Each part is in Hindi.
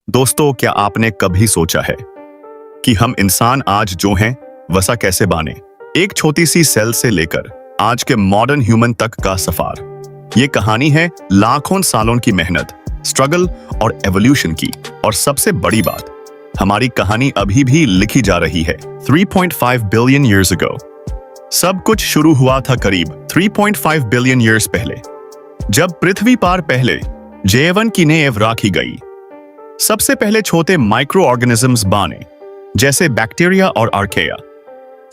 दोस्तों, क्या आपने कभी सोचा है कि हम इंसान आज जो हैं वैसा कैसे बने? एक छोटी सी सेल से लेकर आज के मॉडर्न ह्यूमन तक का सफर। ये कहानी है लाखों सालों की मेहनत, स्ट्रगल और एवोल्यूशन की। और सबसे बड़ी बात, हमारी कहानी अभी भी लिखी जा रही है। 3.5 बिलियन ईयर्स अगो सब कुछ शुरू हुआ था करीब 3.5 बिलियन ईयर्स पहले, जब पृथ्वी पर पहले जीवन की नींव रखी गई। सबसे पहले छोटे माइक्रो ऑर्गेनिजम्स बने, जैसे बैक्टीरिया और आर्किया।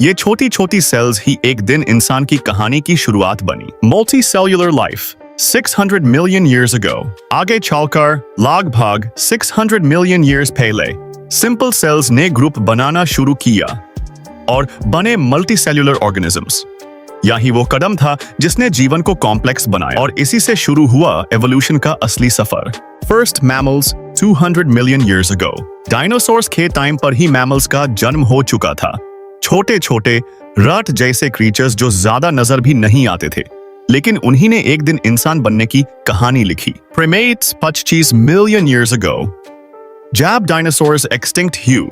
ये छोटी छोटी सेल्स ही एक दिन इंसान की कहानी की शुरुआत बनी। Multi cellular life 600 million years अगो। आगे चलकर लगभग 600 मिलियन ईयर्स पहले सिंपल सेल्स ने ग्रुप बनाना शुरू किया और बने मल्टी सेल्युलर ऑर्गेनिजम्स। यही वो कदम था जिसने जीवन को कॉम्प्लेक्स बनाया, और इसी से शुरू हुआ एवोल्यूशन का असली सफर। First mammals 200 million years ago. Dinosaurs के टाइम पर ही मैमल्स का जन्म हो चुका था। छोटे छोटे रट जैसे क्रीचर्स जो ज्यादा नजर भी नहीं आते थे, लेकिन उन्हीं ने एक दिन इंसान बनने की कहानी लिखी। प्रीमेट्स 25 मिलियन ईयर्स अगो। जब डायनासोर्स एक्सटिंक्ट हुए,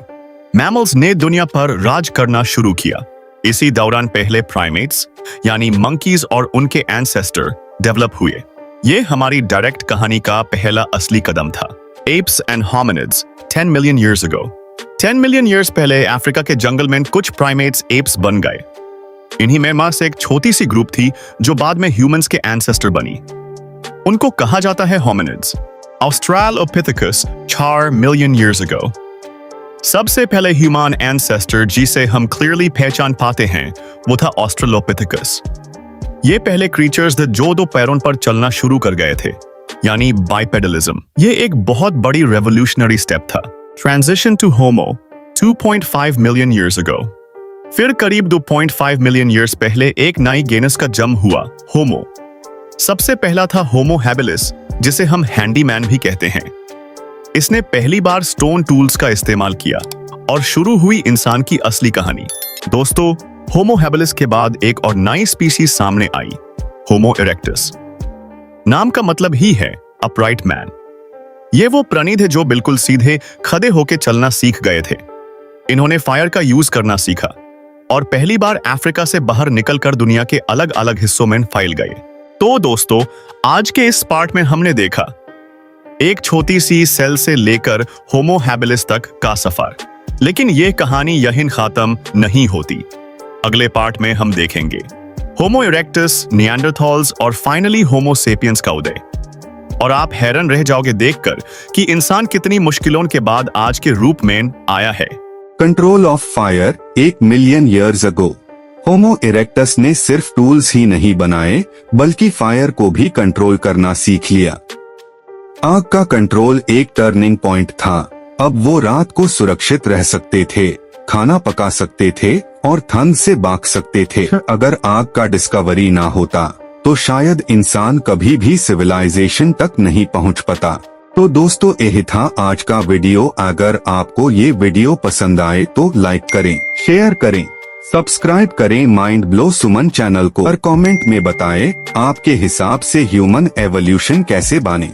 मैमल्स ने दुनिया पर राज करना शुरू किया। इसी दौरान पहले प्राइमेट्स यानी मंकीज और उनके एंसेस्टर डेवलप हुए। ये हमारी डायरेक्ट कहानी का पहला असली कदम था। Apps and hominids 10 million years ago. 10 million years पहले अफ्रीका के जंगल में कुछ प्राइमेट्स एप्स बन गए। इन्हीं में से एक छोटी सी ग्रुप थी जो बाद में ह्यूमंस के एंसेस्टर बनी। उनको कहा जाता है होमिनिड्स। ऑस्ट्रेलोपिथेकस 4 मिलियन ईयर्स अगो। सबसे पहले ह्यूमन एंसेस्टर जिसे हम क्लियरली पहचान पाते हैं वो था ऑस्ट्रेलोपिथेकस। ये पहले क्रीचर्स थे जो दो पैरों पर चलना शुरू कर गए थे, यानी बाइपेडलिज्म। ये एक बहुत बड़ी रेवोल्यूशनरी स्टेप था। Transition to Homo 2.5 million years ago. फिर करीब 2.5 मिलियन ईयर्स पहले एक नई जेनस का जन्म हुआ, होमो। सबसे पहला था होमो हैबिलिस, जिसे हम हैंडीमैन भी कहते हैं। इसने पहली बार स्टोन टूल्स का इस्तेमाल किया और शुरू हुई इंसान की असली कहानी। दोस्तों, होमो हैबिलिस के बाद एक और नई स्पीशीज सामने आई, होमो इरेक्टस। नाम का मतलब ही है अपराइट मैन। ये वो प्राणी थे जो बिल्कुल सीधे खड़े होकर चलना सीख गए थे। इन्होंने फायर का यूज करना सीखा और पहली बार अफ्रीका से बाहर निकलकर दुनिया के अलग अलग हिस्सों में फैल गए। तो दोस्तों, आज के इस पार्ट में हमने देखा एक छोटी सी सेल से लेकर होमो हैबिलिस तक का सफर। लेकिन यह कहानी यहीं खत्म नहीं होती। अगले पार्ट में हम देखेंगे होमो इरेक्टस, निएंडरथॉल्स और फाइनली होमो सेपियंस का उदय। और आप हैरान रह जाओगे देखकर कि इंसान कितनी मुश्किलों के बाद आज के रूप में आया है। Control of fire 1 million years ago. Homo erectus ने सिर्फ टूल्स ही नहीं बनाए, बल्कि फायर को भी कंट्रोल करना सीख लिया। आग का कंट्रोल एक टर्निंग पॉइंट था। अब वो रात को सुरक्षित रह सकते थे, खाना पका सकते थे और ठंड से बाग सकते थे। अगर आग का डिस्कवरी ना होता तो शायद इंसान कभी भी सिविलाइजेशन तक नहीं पहुंच पाता। तो दोस्तों, यही था आज का वीडियो। अगर आपको ये वीडियो पसंद आए तो लाइक करें, शेयर करें, सब्सक्राइब करें माइंड ब्लो सुमन चैनल को, और कमेंट में बताएं आपके हिसाब से ह्यूमन एवोल्यूशन कैसे बने।